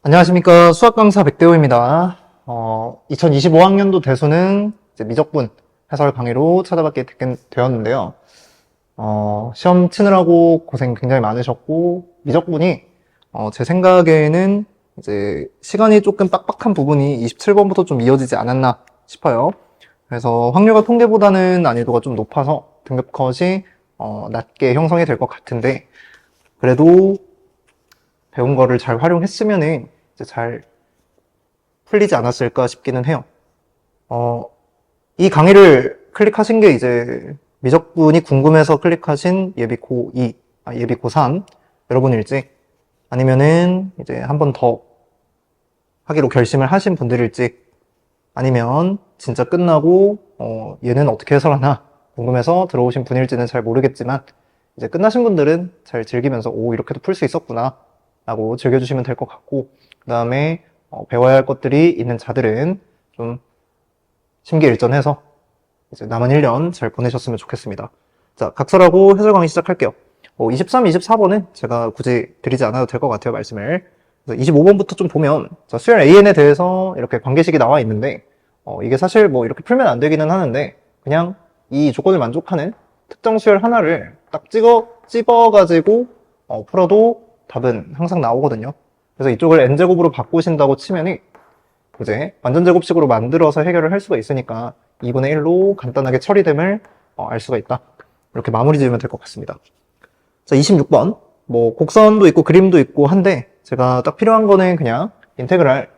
안녕하십니까. 수학 강사 백대호입니다. 2025학년도 대수능 이제 미적분 해설 강의로 찾아뵙게 되었는데요. 시험 치느라고 고생 굉장히 많으셨고, 미적분이, 제 생각에는 이제 시간이 조금 빡빡한 부분이 27번부터 좀 이어지지 않았나 싶어요. 그래서 확률과 통계보다는 난이도가 좀 높아서 등급 컷이, 낮게 형성이 될 것 같은데, 그래도 배운 거를 잘 활용했으면은 이제 잘 풀리지 않았을까 싶기는 해요. 이 강의를 클릭하신 게 이제 미적분이 궁금해서 클릭하신 예비 고2, 예비 고3 여러분일지, 아니면은 이제 한 번 더 하기로 결심을 하신 분들일지, 아니면 진짜 끝나고 얘는 어떻게 해설하나 궁금해서 들어오신 분일지는 잘 모르겠지만, 이제 끝나신 분들은 잘 즐기면서 오, 이렇게도 풀 수 있었구나 라고 즐겨주시면 될 것 같고, 그 다음에 배워야 할 것들이 있는 자들은 좀 심기일전해서 이제 남은 1년 잘 보내셨으면 좋겠습니다. 자, 각설하고 해설 강의 시작할게요. 23, 24번은 제가 굳이 드리지 않아도 될 것 같아요, 말씀을. 그래서 25번부터 좀 보면, 자, 수열 AN에 대해서 이렇게 관계식이 나와 있는데, 이게 사실 뭐 이렇게 풀면 안 되기는 하는데, 그냥 이 조건을 만족하는 특정 수열 하나를 딱 찝어가지고, 풀어도 답은 항상 나오거든요. 그래서 이쪽을 n제곱으로 바꾸신다고 치면은, 이제 완전 제곱식으로 만들어서 해결을 할 수가 있으니까 2분의 1로 간단하게 처리됨을 알 수가 있다. 이렇게 마무리 지으면 될 것 같습니다. 자, 26번. 뭐 곡선도 있고 그림도 있고 한데 제가 딱 필요한 거는 그냥 인테그랄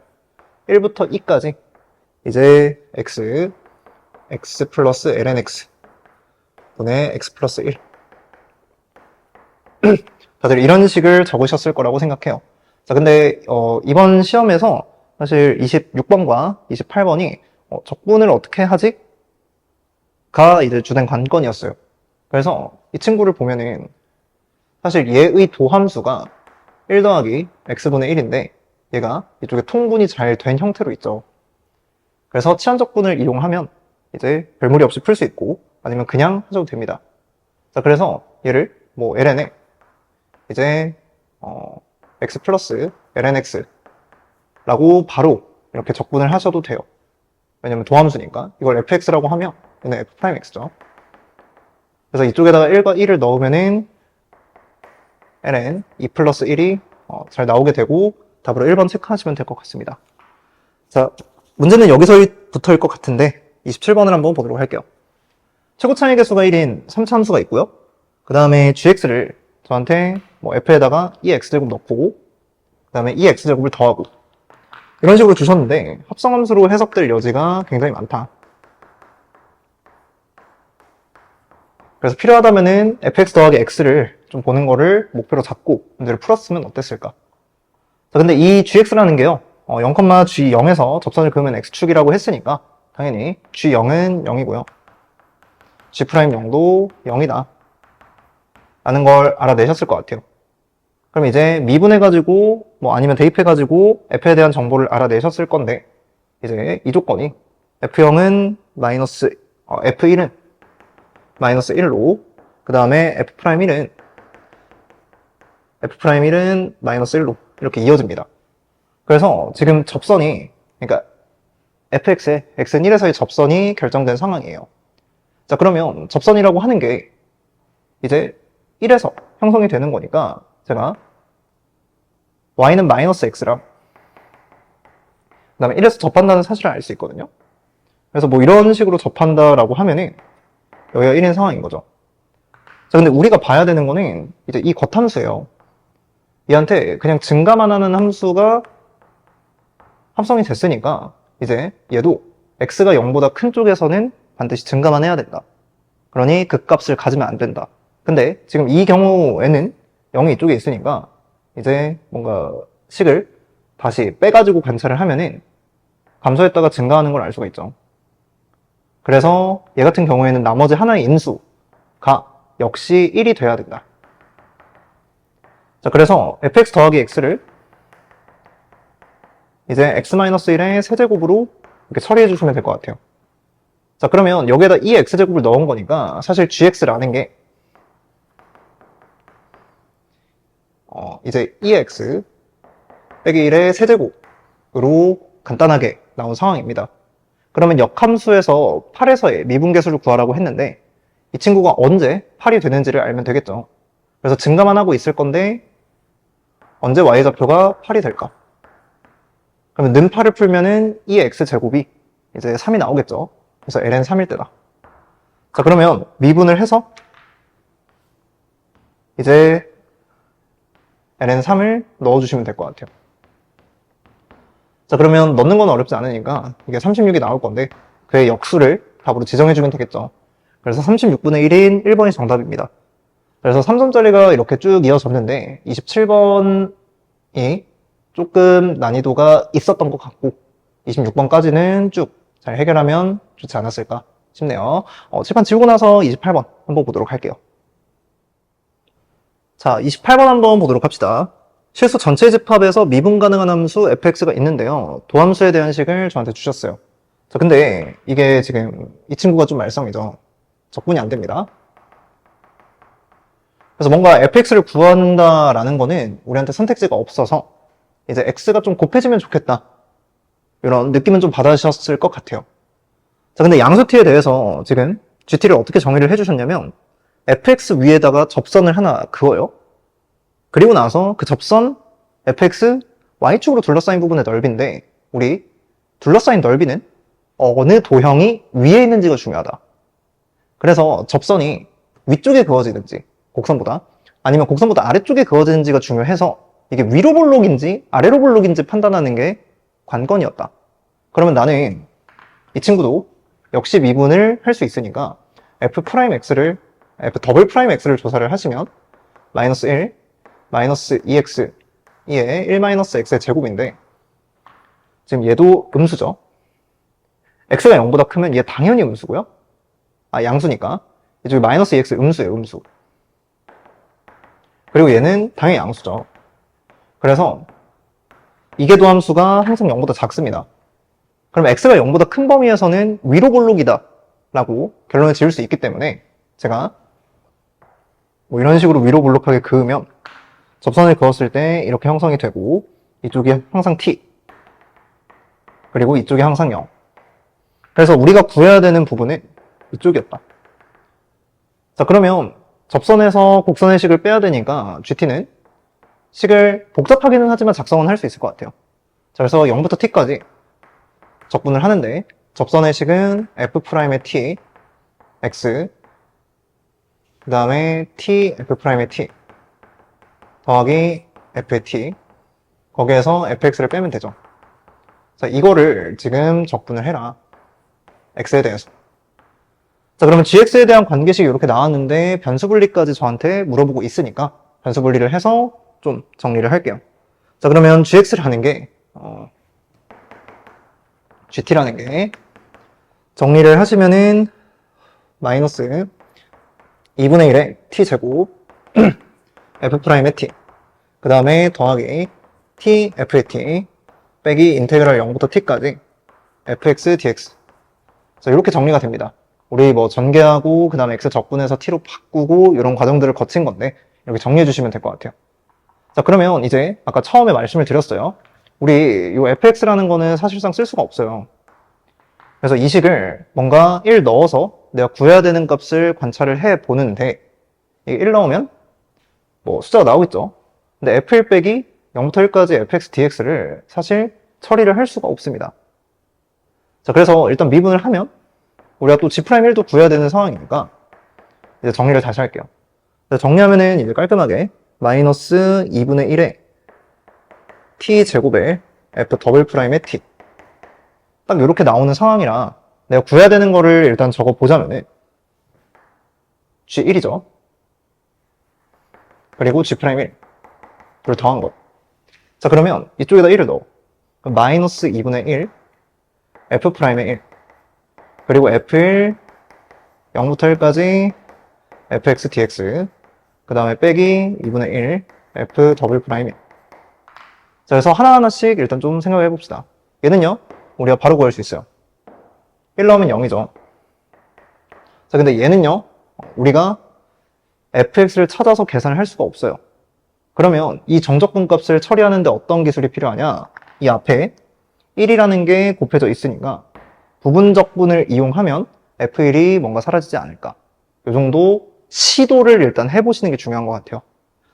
1부터 2까지 이제 x 플러스 lnx 분의 x 플러스 1 다들 이런 식을 적으셨을 거라고 생각해요. 자, 근데 이번 시험에서 사실 26번과 28번이 적분을 어떻게 하지? 가 이제 주된 관건이었어요. 그래서 이 친구를 보면은 사실 얘의 도함수가 1 더하기 x분의 1인데 얘가 이쪽에 통분이 잘 된 형태로 있죠. 그래서 치환적분을 이용하면 이제 별무리 없이 풀 수 있고 아니면 그냥 하셔도 됩니다. 자, 그래서 얘를 뭐 ln에 이제 x 플러스 lnx 라고 바로 이렇게 적분을 하셔도 돼요. 왜냐면 도함수니까. 이걸 fx라고 하면 얘는 f'x죠. 그래서 이쪽에다가 1과 1을 넣으면은 ln 2 플러스 1이 잘 나오게 되고 답으로 1번 체크하시면 될 것 같습니다. 자, 문제는 여기서부터일 것 같은데 27번을 한번 보도록 할게요. 최고 차이 개수가 1인 3차함수가 있고요. 그 다음에 gx를 저한테 뭐 f에다가 2x제곱 넣고 그 다음에 2x제곱을 더하고 이런 식으로 주셨는데 합성함수로 해석될 여지가 굉장히 많다. 그래서 필요하다면은 fx 더하기 x를 좀 보는 거를 목표로 잡고 문제를 풀었으면 어땠을까? 자, 근데 이 gx라는 게요, 0,g0에서 접선을 그으면 x축이라고 했으니까 당연히 g0은 0이고요. g'0도 0이다. 라는 걸 알아내셨을 것 같아요. 그럼 이제 미분해가지고, 뭐 아니면 대입해가지고 f에 대한 정보를 알아내셨을 건데, 이제 이 조건이 f0은 f1은 마이너스 1로, 그 다음에 f'1은 마이너스 1로 이렇게 이어집니다. 그래서 지금 접선이, 그러니까 fx의 x는 1에서의 접선이 결정된 상황이에요. 자, 그러면 접선이라고 하는 게 이제 1에서 형성이 되는 거니까 제가 y는 마이너스 x랑 그 다음에 1에서 접한다는 사실을 알 수 있거든요. 그래서 뭐 이런 식으로 접한다라고 하면은 여기가 1인 상황인 거죠. 자, 근데 우리가 봐야 되는 거는 이제 이 겉함수예요. 얘한테 그냥 증가만 하는 함수가 합성이 됐으니까 이제 얘도 x가 0보다 큰 쪽에서는 반드시 증가만 해야 된다. 그러니 극값을 가지면 안 된다. 근데 지금 이 경우에는 0이 이쪽에 있으니까 이제 뭔가 식을 다시 빼가지고 관찰을 하면은 감소했다가 증가하는 걸 알 수가 있죠. 그래서 얘 같은 경우에는 나머지 하나의 인수가 역시 1이 돼야 된다. 자, 그래서 fx 더하기 x를 이제 x-1의 세제곱으로 이렇게 처리해 주시면 될 것 같아요. 자, 그러면 여기에다 2x제곱을 넣은 거니까 사실 gx라는 게 이제 2x 빼기 1의 세제곱으로 간단하게 나온 상황입니다. 그러면 역함수에서 8에서의 미분계수를 구하라고 했는데 이 친구가 언제 8이 되는지를 알면 되겠죠. 그래서 증가만 하고 있을 건데 언제 y좌표가 8이 될까? 그러면 는 8을 풀면은 이 x제곱이 이제 3이 나오겠죠. 그래서 ln 3일 때다. 자, 그러면 미분을 해서 이제 ln 3을 넣어주시면 될 것 같아요. 자, 그러면 넣는 건 어렵지 않으니까 이게 36이 나올 건데 그의 역수를 답으로 지정해주면 되겠죠. 그래서 36분의 1인 1번이 정답입니다. 그래서 3점짜리가 이렇게 쭉 이어졌는데 27번이 조금 난이도가 있었던 것 같고 26번까지는 쭉 잘 해결하면 좋지 않았을까 싶네요. 칠판 지우고 나서 28번 한번 보도록 할게요. 자, 28번 한번 보도록 합시다. 실수 전체 집합에서 미분 가능한 함수 fx가 있는데요. 도함수에 대한 식을 저한테 주셨어요. 자, 근데 이게 지금 이 친구가 좀 말썽이죠. 적분이 안 됩니다. 그래서 뭔가 fx를 구한다라는 거는 우리한테 선택지가 없어서 이제 x가 좀 곱해지면 좋겠다. 이런 느낌은 좀 받으셨을 것 같아요. 자, 근데 양수t에 대해서 지금 gt를 어떻게 정의를 해주셨냐면 fx 위에다가 접선을 하나 그어요. 그리고 나서 그 접선 fx y축으로 둘러싸인 부분의 넓이인데 우리 둘러싸인 넓이는 어느 도형이 위에 있는지가 중요하다. 그래서 접선이 위쪽에 그어지는지 곡선보다 아니면 곡선보다 아래쪽에 그어지는지가 중요해서 이게 위로 볼록인지 아래로 볼록인지 판단하는 게 관건이었다. 그러면 나는 이 친구도 역시 미분을 할 수 있으니까 f'x를 f''x를 조사를 하시면 마이너스 1 마이너스 2x 2의 1 마이너스 x의 제곱인데 지금 얘도 음수죠. x가 0보다 크면 얘 당연히 음수고요. 양수니까 이쪽에 마이너스 2x 음수예요. 음수. 그리고 얘는 당연히 양수죠. 그래서 이계 도함수가 항상 0보다 작습니다. 그럼 x가 0보다 큰 범위에서는 위로 볼록이다 라고 결론을 지을 수 있기 때문에 제가 뭐 이런 식으로 위로 볼록하게 그으면 접선을 그었을 때 이렇게 형성이 되고 이쪽이 항상 t 그리고 이쪽이 항상 0. 그래서 우리가 구해야 되는 부분은 이쪽이었다. 자, 그러면 접선에서 곡선의 식을 빼야 되니까 gt는 식을 복잡하기는 하지만 작성은 할 수 있을 것 같아요. 자, 그래서 0부터 t까지 적분을 하는데 접선의 식은 f'의 t x 그 다음에 t f'의 t 더하기 f의 t 거기에서 fx를 빼면 되죠. 자, 이거를 지금 적분을 해라. x에 대해서. 자, 그러면 gx에 대한 관계식이 이렇게 나왔는데 변수 분리까지 저한테 물어보고 있으니까 변수 분리를 해서 좀 정리를 할게요. 자, 그러면 gx라는 게 gt라는 게 정리를 하시면은 마이너스 2분의 1의 t제곱 f'의 t 그 다음에 더하기 t f의 t 빼기 인테그랄 0부터 t까지 fx dx. 자, 이렇게 정리가 됩니다. 우리 뭐 전개하고 그 다음에 x 적분해서 t로 바꾸고 이런 과정들을 거친 건데 이렇게 정리해 주시면 될 것 같아요. 자, 그러면 이제 아까 처음에 말씀을 드렸어요. 우리 이 fx라는 거는 사실상 쓸 수가 없어요. 그래서 이 식을 뭔가 1 넣어서 내가 구해야 되는 값을 관찰을 해 보는데 1 넣으면 뭐 숫자가 나오겠죠. 근데 f1 빼기 0부터 1까지 fx dx를 사실 처리를 할 수가 없습니다. 자, 그래서 일단 미분을 하면 우리가 또 g'1도 구해야 되는 상황이니까 이제 정리를 다시 할게요. 정리하면은 이제 깔끔하게 마이너스 2분의 1에 t제곱에 f''의 t 딱 이렇게 나오는 상황이라 내가 구해야 되는 거를 일단 적어 보자면은 g1이죠. 그리고 g'1을 더한 것. 자, 그러면 이쪽에다 1을 넣어. 그럼 마이너스 2분의 1 f'의 1 그리고 f1 0부터 1까지 fx dx 그 다음에 빼기 2분의 1 f''1. 자, 그래서 하나하나씩 일단 좀 생각해 봅시다. 얘는요 우리가 바로 구할 수 있어요. 1 넣으면 0이죠. 자, 근데 얘는요 우리가 fx를 찾아서 계산을 할 수가 없어요. 그러면 이 정적분 값을 처리하는데 어떤 기술이 필요하냐? 이 앞에 1이라는 게 곱해져 있으니까 부분적분을 이용하면 F1이 뭔가 사라지지 않을까. 이 정도 시도를 일단 해보시는 게 중요한 것 같아요.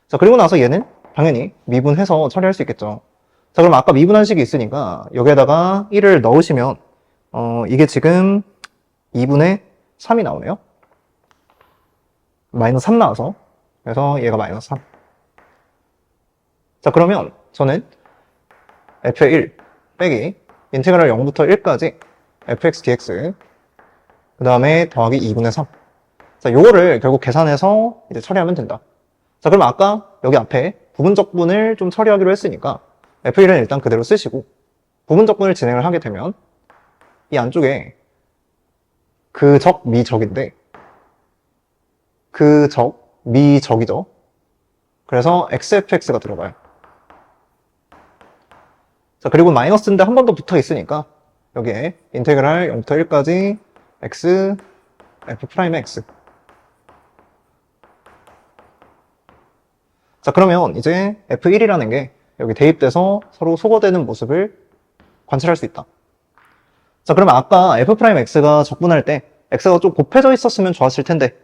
자, 그리고 나서 얘는 당연히 미분해서 처리할 수 있겠죠. 자, 그럼 아까 미분한 식이 있으니까 여기에다가 1을 넣으시면 이게 지금 2분의 3이 나오네요. 마이너스 3 나와서. 그래서 얘가 마이너스 3. 자, 그러면 저는 f의 1 빼기 인테그랄 0부터 1까지 fx dx 그 다음에 더하기 2분의 3. 자, 요거를 결국 계산해서 이제 처리하면 된다. 자, 그럼 아까 여기 앞에 부분적분을 좀 처리하기로 했으니까 f1은 일단 그대로 쓰시고 부분적분을 진행을 하게 되면 이 안쪽에 그 적, 미, 적인데 그 적, 미, 적이죠. 그래서 xfx가 들어가요. 자, 그리고 마이너스인데 한 번 더 붙어 있으니까 여기에 인테그랄 0부터 1까지 x, f 프라임 x. 자, 그러면 이제 f1이라는 게 여기 대입돼서 서로 소거되는 모습을 관찰할 수 있다. 자, 그러면 아까 f 프라임 x가 적분할 때 x가 좀 곱해져 있었으면 좋았을 텐데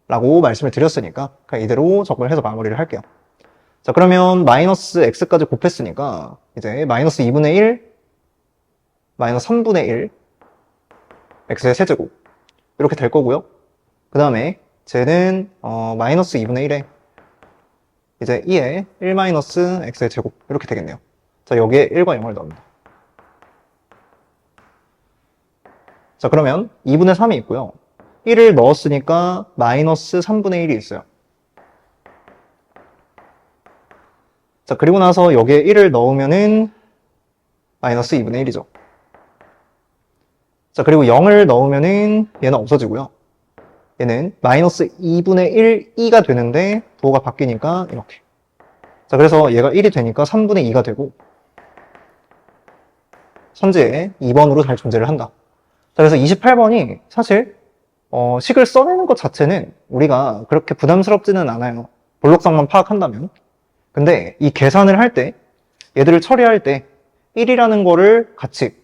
라고 말씀을 드렸으니까 그냥 이대로 적분을 해서 마무리를 할게요. 자, 그러면 마이너스 x까지 곱했으니까 이제 마이너스 2분의 1, 마이너스 3분의 1, x의 세제곱 이렇게 될 거고요. 그 다음에 쟤는 마이너스 2분의 1에 이제 2에 1 마이너스 x의 제곱 이렇게 되겠네요. 자, 여기에 1과 0을 넣습니다. 자, 그러면 2분의 3이 있고요. 1을 넣었으니까 마이너스 3분의 1이 있어요. 자, 그리고 나서 여기에 1을 넣으면은 마이너스 2분의 1이죠. 자, 그리고 0을 넣으면은 얘는 없어지고요. 얘는 마이너스 2분의 1, 2가 되는데 부호가 바뀌니까 이렇게. 자, 그래서 얘가 1이 되니까 3분의 2가 되고 선지에 2번으로 잘 존재를 한다. 자, 그래서 28번이 사실 식을 써내는 것 자체는 우리가 그렇게 부담스럽지는 않아요. 볼록성만 파악한다면. 근데 이 계산을 할 때 얘들을 처리할 때 1이라는 거를 같이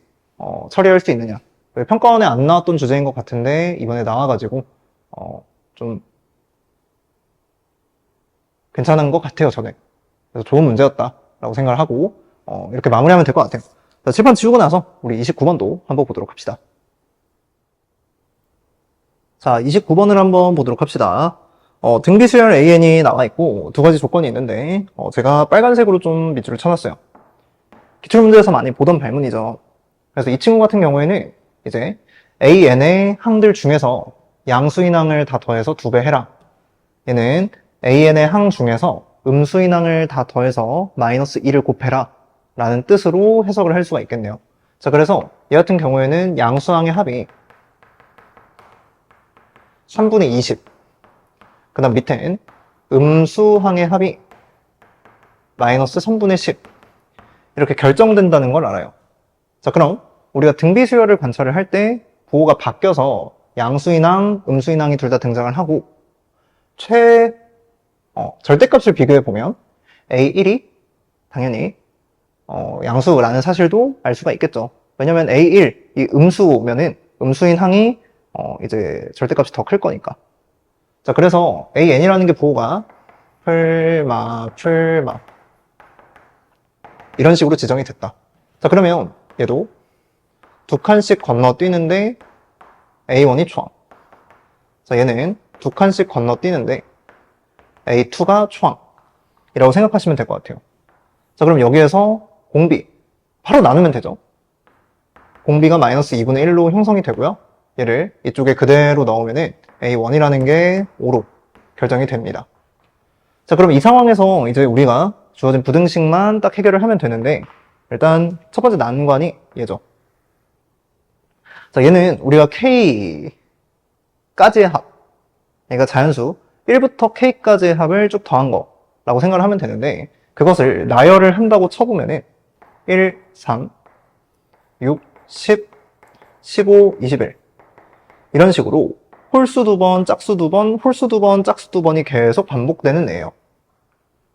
처리할 수 있느냐. 평가원에 안 나왔던 주제인 것 같은데 이번에 나와가지고 좀 괜찮은 것 같아요, 저는. 그래서 좋은 문제였다라고 생각을 하고 이렇게 마무리하면 될 것 같아요. 자, 칠판 지우고 나서 우리 29번도 한번 보도록 합시다. 자, 29번을 한번 보도록 합시다. 등비수열 AN이 나와 있고 두 가지 조건이 있는데 제가 빨간색으로 좀 밑줄을 쳐놨어요. 기출문제에서 많이 보던 발문이죠. 그래서 이 친구 같은 경우에는 이제 AN의 항들 중에서 양수인항을 다 더해서 2배 해라. 얘는 AN의 항 중에서 음수인항을 다 더해서 마이너스 1을 곱해라 라는 뜻으로 해석을 할 수가 있겠네요. 자, 그래서 얘 같은 경우에는 양수항의 합이 3분의 20. 그 다음 밑엔 음수항의 합이 마이너스 3분의 10. 이렇게 결정된다는 걸 알아요. 자, 그럼 우리가 등비수열을 관찰을 할 때 부호가 바뀌어서 양수인항, 음수인항이 둘 다 등장을 하고 절대값을 비교해 보면 A1이 당연히 양수라는 사실도 알 수가 있겠죠. 왜냐면 A1, 이 음수면은 음수인항이 이제 절대값이 더 클 거니까. 자, 그래서 AN이라는 게 부호가 풀마 이런 식으로 지정이 됐다. 자, 그러면 얘도 두 칸씩 건너뛰는데 A1이 초항. 자, 얘는 두 칸씩 건너뛰는데 A2가 초항이라고 생각하시면 될 것 같아요. 자, 그럼 여기에서 공비 바로 나누면 되죠. 공비가 마이너스 2분의 1로 형성이 되고요. 얘를 이쪽에 그대로 넣으면은 A1이라는 게 5로 결정이 됩니다. 자, 그럼 이 상황에서 이제 우리가 주어진 부등식만 딱 해결을 하면 되는데 일단 첫 번째 난관이 얘죠. 자, 얘는 우리가 K까지의 합, 그러니까 자연수 1부터 K까지의 합을 쭉 더한 거라고 생각을 하면 되는데 그것을 나열을 한다고 쳐보면은 1, 3, 6, 10, 15, 21 이런 식으로 홀수 2번, 짝수 2번, 홀수 2번, 짝수 2번이 계속 반복되는 애예요.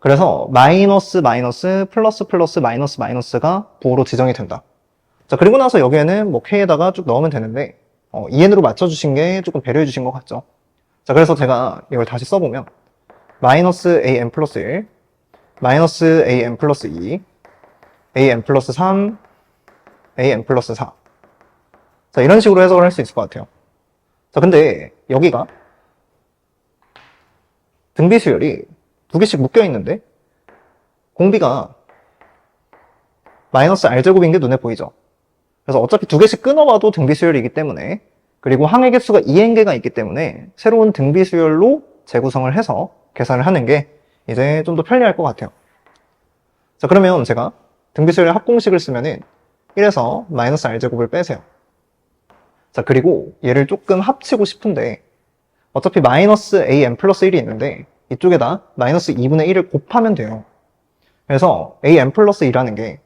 그래서 마이너스 마이너스 플러스 플러스 마이너스 마이너스가 부호로 지정이 된다. 자, 그리고 나서 여기에는 뭐 K에다가 쭉 넣으면 되는데 2n으로 맞춰주신 게 조금 배려해 주신 것 같죠. 자, 그래서 제가 이걸 다시 써보면 마이너스 an 플러스 1, 마이너스 an 플러스 2, an 플러스 3, an 플러스 4. 자, 이런 식으로 해석을 할 수 있을 것 같아요. 자, 근데 여기가 등비수열이 두 개씩 묶여 있는데 공비가 마이너스 r제곱인 게 눈에 보이죠. 그래서 어차피 두 개씩 끊어봐도 등비수열이기 때문에, 그리고 항의 개수가 2n개가 있기 때문에 새로운 등비수열로 재구성을 해서 계산을 하는 게 이제 좀 더 편리할 것 같아요. 자, 그러면 제가 등비수열의 합공식을 쓰면은 1에서 마이너스 r제곱을 빼세요. 자, 그리고 얘를 조금 합치고 싶은데 어차피 마이너스 an 플러스 1이 있는데 이쪽에다 마이너스 2분의 1을 곱하면 돼요. 그래서 an 플러스 2라는 게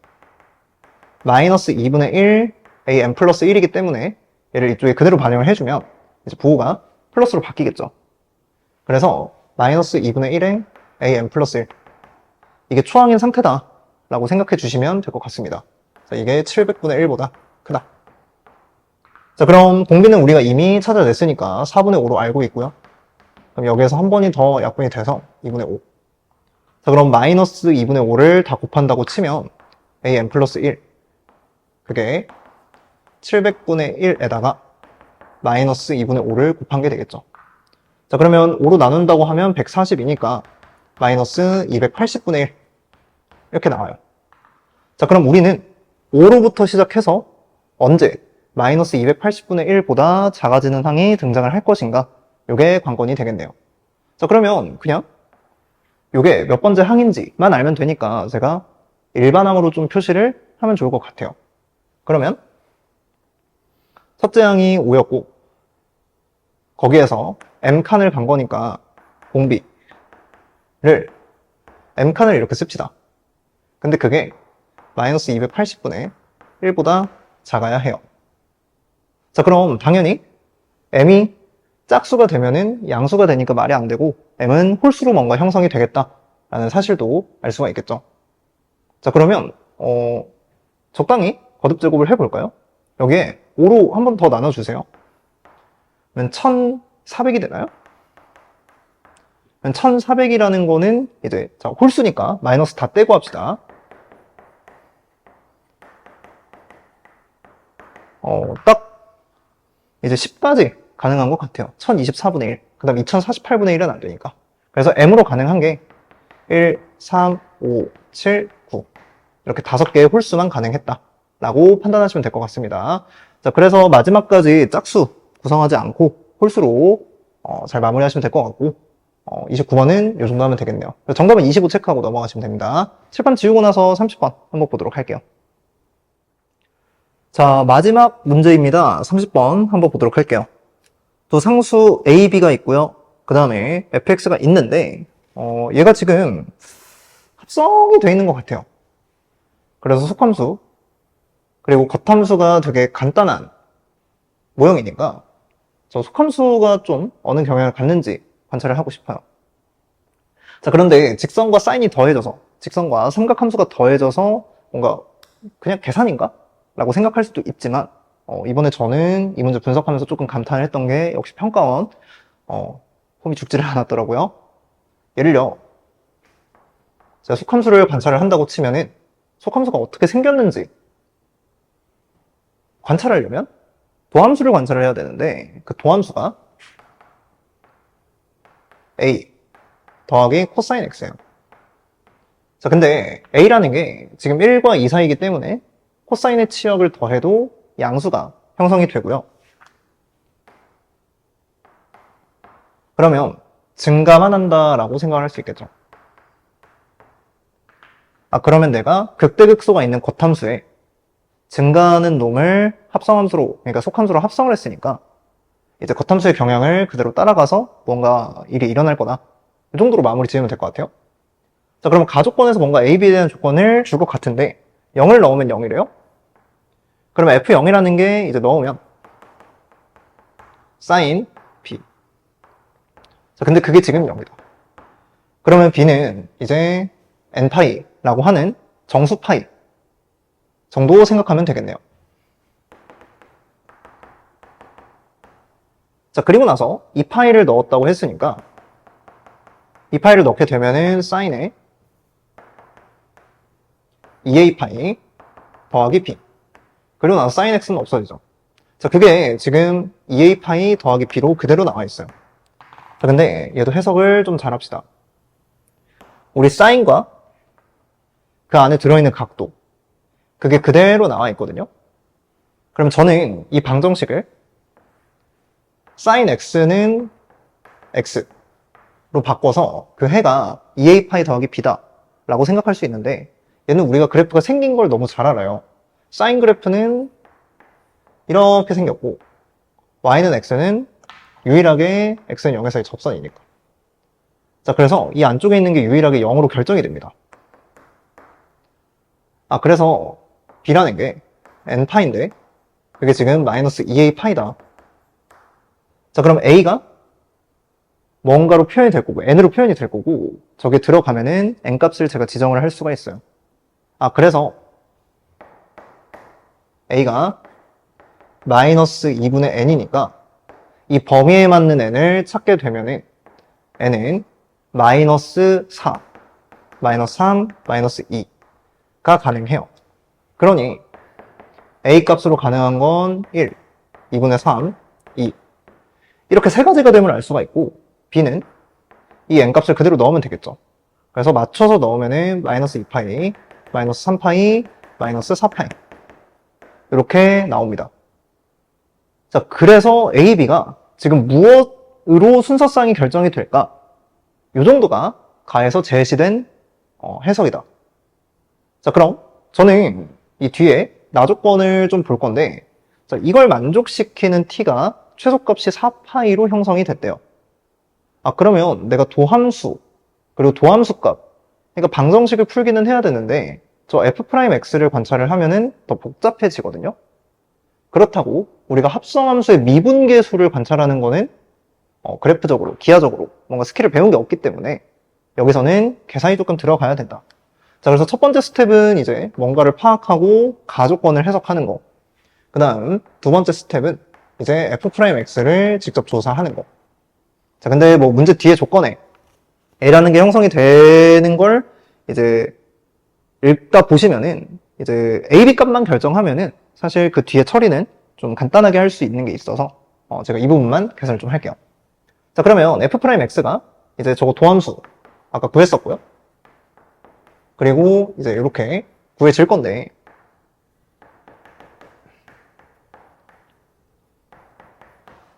마이너스 2분의 1 an 플러스 1이기 때문에 얘를 이쪽에 그대로 반영을 해주면 이제 부호가 플러스로 바뀌겠죠. 그래서 마이너스 2분의 1에 an 플러스 1, 이게 초항인 상태다 라고 생각해 주시면 될 것 같습니다. 자, 이게 700분의 1보다 크다. 자, 그럼 공비는 우리가 이미 찾아냈으니까 4분의 5로 알고 있고요. 그럼 여기에서 한 번이 더 약분이 돼서 2분의 5. 자, 그럼 마이너스 2분의 5를 다 곱한다고 치면 an 플러스 1, 그게 700분의 1에다가 마이너스 2분의 5를 곱한 게 되겠죠. 자, 그러면 5로 나눈다고 하면 140이니까 마이너스 280분의 1 이렇게 나와요. 자, 그럼 우리는 5로부터 시작해서 언제 마이너스 280분의 1보다 작아지는 항이 등장을 할 것인가, 이게 관건이 되겠네요. 자, 그러면 그냥 이게 몇 번째 항인지만 알면 되니까 제가 일반항으로 좀 표시를 하면 좋을 것 같아요. 그러면 첫째 항이 5였고 거기에서 m칸을 간 거니까 공비를 m칸을 이렇게 씁시다. 근데 그게 마이너스 280분의 1보다 작아야 해요. 자, 그럼 당연히 m이 짝수가 되면은 양수가 되니까 말이 안 되고 m은 홀수로 뭔가 형성이 되겠다라는 사실도 알 수가 있겠죠. 자, 그러면 적당히 거듭제곱을 해볼까요? 여기에 5로 한 번 더 나눠주세요. 그러면 1400이 되나요? 1400이라는 거는 이제 자, 홀수니까 마이너스 다 떼고 합시다. 딱 이제 10까지 가능한 것 같아요. 1024분의 1, 그 다음 2048분의 1은 안 되니까. 그래서 m으로 가능한 게 1, 3, 5, 7, 9 이렇게 5개의 홀수만 가능했다 라고 판단하시면 될 것 같습니다. 자, 그래서 마지막까지 짝수 구성하지 않고 홀수로 잘 마무리하시면 될 것 같고 29번은 이 정도 하면 되겠네요. 정답은 25 체크하고 넘어가시면 됩니다. 칠판 지우고 나서 30번 한번 보도록 할게요. 자, 마지막 문제입니다. 30번 한번 보도록 할게요. 또 상수 a, b가 있고요. 그 다음에 fx가 있는데 얘가 지금 합성이 되어 있는 것 같아요. 그래서 속함수 그리고 겉함수가 되게 간단한 모형이니까 저 속함수가 좀 어느 경향을 갖는지 관찰을 하고 싶어요. 자, 그런데 직선과 사인이 더해져서, 직선과 삼각함수가 더해져서 뭔가 그냥 계산인가? 라고 생각할 수도 있지만 이번에 저는 이 문제 분석하면서 조금 감탄을 했던 게 역시 평가원 폼이 죽지를 않았더라고요. 예를요, 제가 속함수를 관찰을 한다고 치면은 속함수가 어떻게 생겼는지 관찰하려면 도함수를 관찰을 해야 되는데 그 도함수가 a 더하기 코사인 x예요. 자, 근데 a라는 게 지금 1과 2 사이이기 때문에 코사인의 치역을 더해도 양수가 형성이 되고요. 그러면 증가만 한다라고 생각을 할 수 있겠죠. 그러면 내가 극대극소가 있는 겉함수에 증가하는 놈을 합성함수로, 그러니까 속함수로 합성을 했으니까 이제 겉함수의 경향을 그대로 따라가서 뭔가 일이 일어날 거다. 이 정도로 마무리 지으면 될 것 같아요. 자, 그러면 가조건에서 뭔가 A, B에 대한 조건을 줄 것 같은데 0을 넣으면 0이래요? 그러면 F0이라는 게 이제 넣으면 sin B. 자, 근데 그게 지금 0이다. 그러면 b는 이제 n파이라고 하는 정수 파이 정도 생각하면 되겠네요. 자, 그리고 나서 이 파이를 넣었다고 했으니까 이 파이를 넣게 되면은 사인에 2a파이 더하기 b 그리고 나서 사인 x는 없어지죠. 자, 그게 지금 2a파이 더하기 b로 그대로 나와 있어요. 자, 근데 얘도 해석을 좀 잘합시다. 우리 사인과 그 안에 들어있는 각도 그게 그대로 나와 있거든요. 그럼 저는 이 방정식을 사인 x는 x로 바꿔서 그 해가 2a파이 더하기 b다 라고 생각할 수 있는데 얘는 우리가 그래프가 생긴 걸 너무 잘 알아요. 사인 그래프는 이렇게 생겼고 y는 x는 유일하게 x는 0에서의 접선이니까. 자, 그래서 이 안쪽에 있는 게 유일하게 0으로 결정이 됩니다. 아, 그래서 b라는 게 n파인데 그게 지금 마이너스 2a파이다. 자, 그럼 a가 뭔가로 표현이 될 거고 n으로 표현이 될 거고 저게 들어가면은 n 값을 제가 지정을 할 수가 있어요. 아, 그래서 a가 마이너스 2분의 n이니까 이 범위에 맞는 n을 찾게 되면은 n은 마이너스 4, 마이너스 3, 마이너스 2가 가능해요. 그러니 a 값으로 가능한 건 1, 2분의 3, 2 이렇게 세 가지가 됨을 알 수가 있고 b는 이 n 값을 그대로 넣으면 되겠죠. 그래서 맞춰서 넣으면은 마이너스 2파이, 마이너스 3파이, 마이너스 4파이 이렇게 나옵니다. 자, 그래서 A, B가 지금 무엇으로 순서상이 결정이 될까? 이 정도가 가에서 제시된 해석이다. 자, 그럼 저는 이 뒤에 나조건을 좀 볼 건데 자, 이걸 만족시키는 t가 최소값이 4파이로 형성이 됐대요. 아, 그러면 내가 도함수 그리고 도함수 값 그러니까 방정식을 풀기는 해야 되는데 저 f'x를 관찰을 하면은 더 복잡해지거든요. 그렇다고 우리가 합성함수의 미분계수를 관찰하는 거는 그래프적으로, 기하적으로 뭔가 스킬을 배운 게 없기 때문에 여기서는 계산이 조금 들어가야 된다. 자, 그래서 첫 번째 스텝은 이제 뭔가를 파악하고 가조건을 해석하는 거. 그 다음 두 번째 스텝은 이제 f'x를 직접 조사하는 거. 자, 근데 뭐 문제 뒤에 조건에 a라는 게 형성이 되는 걸 이제 읽다 보시면은 이제 a, b 값만 결정하면은 사실 그 뒤에 처리는 좀 간단하게 할 수 있는 게 있어서 제가 이 부분만 계산을 좀 할게요. 자, 그러면 f'x가 이제 저거 도함수 아까 구했었고요. 그리고 이제 이렇게 구해질 건데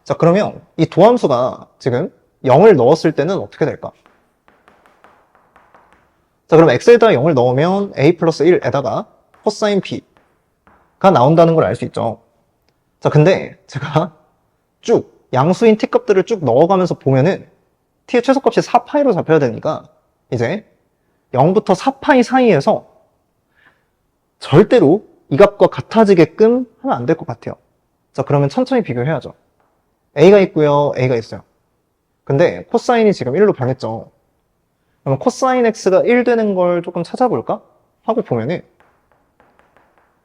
자, 그러면 이 도함수가 지금 0을 넣었을 때는 어떻게 될까? 자, 그럼 x에다가 0을 넣으면 a 플러스 1에다가 코사인 b가 나온다는 걸 알 수 있죠. 자, 근데 제가 쭉 양수인 t 값들을 쭉 넣어가면서 보면은 t의 최소값이 4파이로 잡혀야 되니까 이제 0부터 4파이 사이에서 절대로 이 값과 같아지게끔 하면 안 될 것 같아요. 자, 그러면 천천히 비교해야죠. a가 있고요, a가 있어요. 근데 코사인이 지금 1로 변했죠. 그러면 코사인 x가 1 되는 걸 조금 찾아볼까? 하고 보면은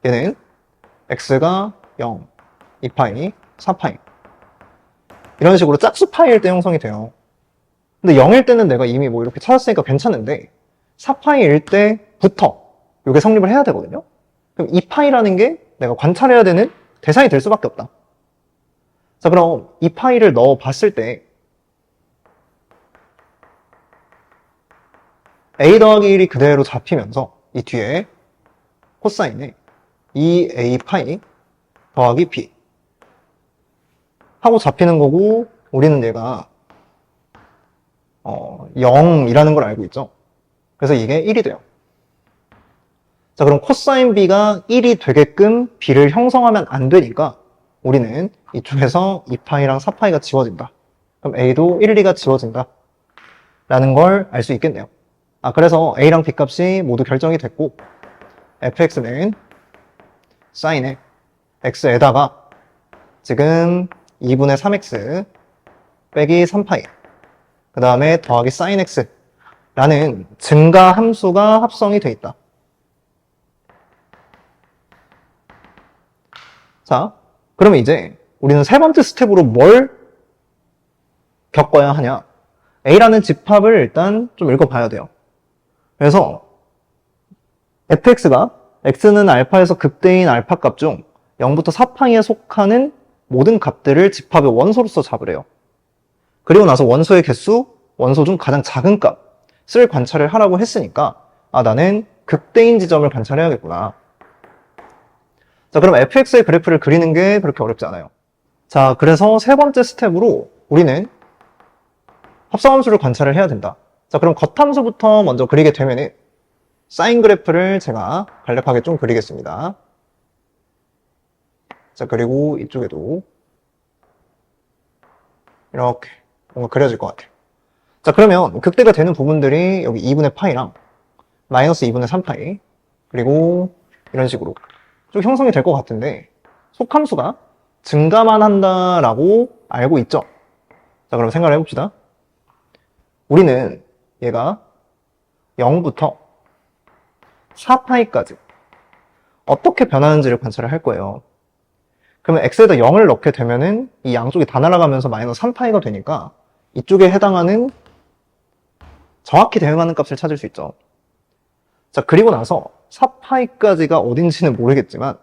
얘는 x가 0, 2파이, 4파이 이런 식으로 짝수 파이일 때 형성이 돼요. 근데 0일 때는 내가 이미 뭐 이렇게 찾았으니까 괜찮은데 4파이일 때부터 이게 성립을 해야 되거든요. 그럼 2파이라는 게 내가 관찰해야 되는 대상이 될 수밖에 없다. 자, 그럼 2파이를 넣어 봤을 때 a 더하기 1이 그대로 잡히면서 이 뒤에 코사인에 2a 파이 더하기 b 하고 잡히는 거고 우리는 얘가 0이라는 걸 알고 있죠. 그래서 이게 1이 돼요. 자, 그럼 코사인 b가 1이 되게끔 b를 형성하면 안 되니까 우리는 이쪽에서 2파이랑 4파이가 지워진다. 그럼 a도 1, 2가 지워진다 라는 걸 알 수 있겠네요. 아, 그래서 a랑 b 값이 모두 결정이 됐고 fx는 사인에 x에다가 지금 2분의 3x 빼기 3파이 그 다음에 더하기 사인 x 라는 증가 함수가 합성이 돼 있다. 자, 그러면 이제 우리는 세 번째 스텝으로 뭘 겪어야 하냐? A라는 집합을 일단 좀 읽어봐야 돼요. 그래서 fx가 x는 알파에서 극대인 알파 값 중 0부터 4파이에 속하는 모든 값들을 집합의 원소로서 잡으래요. 그리고 나서 원소의 개수, 원소 중 가장 작은 값을 관찰을 하라고 했으니까 나는 극대인 지점을 관찰해야겠구나. 자, 그럼 fx의 그래프를 그리는 게 그렇게 어렵지 않아요. 자, 그래서 세 번째 스텝으로 우리는 합성함수를 관찰을 해야 된다. 자, 그럼 겉함수부터 먼저 그리게 되면은 사인 그래프를 제가 간략하게 좀 그리겠습니다. 자, 그리고 이쪽에도 이렇게 뭔가 그려질 것 같아요. 자, 그러면 극대가 되는 부분들이 여기 2분의 파이랑 마이너스 2분의 3파이 그리고 이런 식으로 좀 형성이 될 것 같은데 속함수가 증가만 한다라고 알고 있죠? 자, 그럼 생각을 해봅시다. 우리는 얘가 0부터 4파이까지 어떻게 변하는지를 관찰을 할 거예요. 그러면 x에다 0을 넣게 되면은 이 양쪽이 다 날아가면서 마이너스 3파이가 되니까 이쪽에 해당하는 정확히 대응하는 값을 찾을 수 있죠. 자, 그리고 나서 4파이까지가 어딘지는 모르겠지만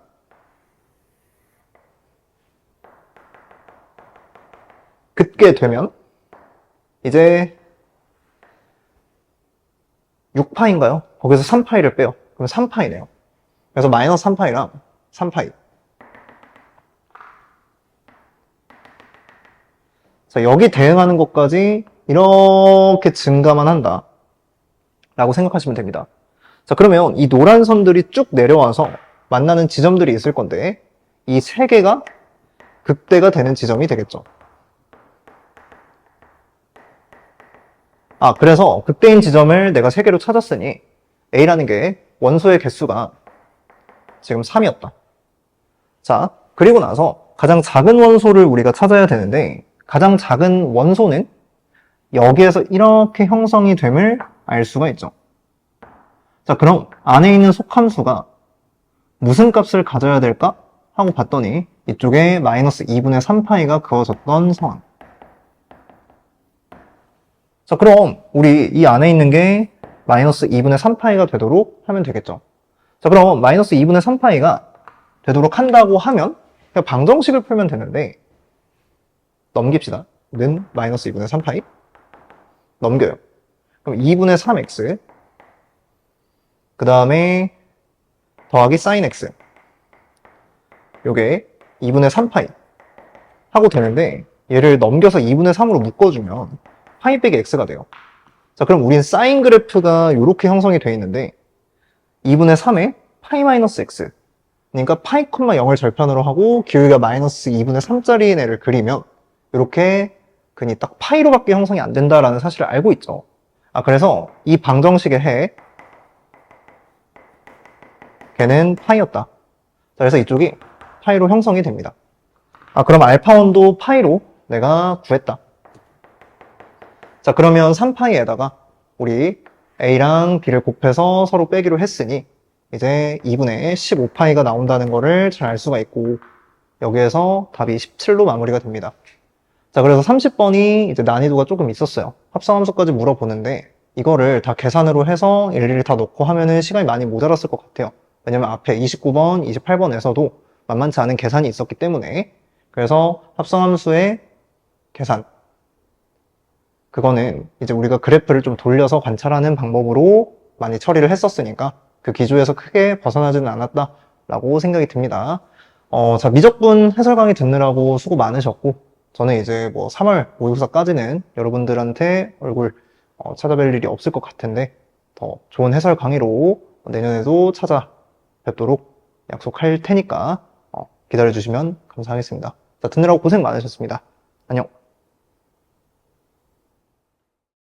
그때 되면 이제 6파인가요? 거기서 3파이를 빼요. 그럼 3파이네요. 그래서 마이너스 3파이랑 3파이. 자, 여기 대응하는 것까지 이렇게 증가만 한다 라고 생각하시면 됩니다. 자, 그러면 이 노란 선들이 쭉 내려와서 만나는 지점들이 있을 건데 이 세 개가 극대가 되는 지점이 되겠죠. 그래서 극대인 지점을 내가 3개로 찾았으니 A라는 게 원소의 개수가 지금 3이었다. 자, 그리고 나서 가장 작은 원소를 우리가 찾아야 되는데 가장 작은 원소는 여기에서 이렇게 형성이 됨을 알 수가 있죠. 자, 그럼 안에 있는 속함수가 무슨 값을 가져야 될까? 하고 봤더니 이쪽에 마이너스 2분의 3파이가 그어졌던 상황. 자, 그럼 우리 이 안에 있는 게 마이너스 2분의 3파이가 되도록 하면 되겠죠. 자, 그럼 마이너스 2분의 3파이가 되도록 한다고 하면 그냥 방정식을 풀면 되는데 넘깁시다. 는 마이너스 2분의 3파이 넘겨요. 그럼 2분의 3x 그 다음에 더하기 sin x 요게 2분의 3파이 하고 되는데 얘를 넘겨서 2분의 3으로 묶어주면 파이 빼기 x가 돼요. 자, 그럼 우린 사인 그래프가 이렇게 형성이 되어 있는데 2분의 3에 파이 마이너스 x 그러니까 파이, 0을 절편으로 하고 기울기가 마이너스 2분의 3짜리 애를 그리면 이렇게 근이 딱 파이로밖에 형성이 안 된다라는 사실을 알고 있죠. 그래서 이 방정식의 해 걔는 파이였다. 자, 그래서 이쪽이 파이로 형성이 됩니다. 그럼 알파1도 파이로 내가 구했다. 자, 그러면 3파이에다가 우리 A랑 B를 곱해서 서로 빼기로 했으니 이제 2분의 15파이가 나온다는 거를 잘 알 수가 있고 여기에서 답이 17로 마무리가 됩니다. 자, 그래서 30번이 이제 난이도가 조금 있었어요. 합성함수까지 물어보는데 이거를 다 계산으로 해서 일일이 다 넣고 하면은 시간이 많이 모자랐을 것 같아요. 왜냐면 앞에 29번, 28번에서도 만만치 않은 계산이 있었기 때문에 그래서 합성함수의 계산 그거는 이제 우리가 그래프를 좀 돌려서 관찰하는 방법으로 많이 처리를 했었으니까 그 기조에서 크게 벗어나지는 않았다라고 생각이 듭니다. 자, 미적분 해설 강의 듣느라고 수고 많으셨고 저는 이제 뭐 3월 모의고사까지는 여러분들한테 얼굴 찾아뵐 일이 없을 것 같은데 더 좋은 해설 강의로 내년에도 찾아뵙도록 약속할 테니까 기다려주시면 감사하겠습니다. 자, 듣느라고 고생 많으셨습니다. 안녕.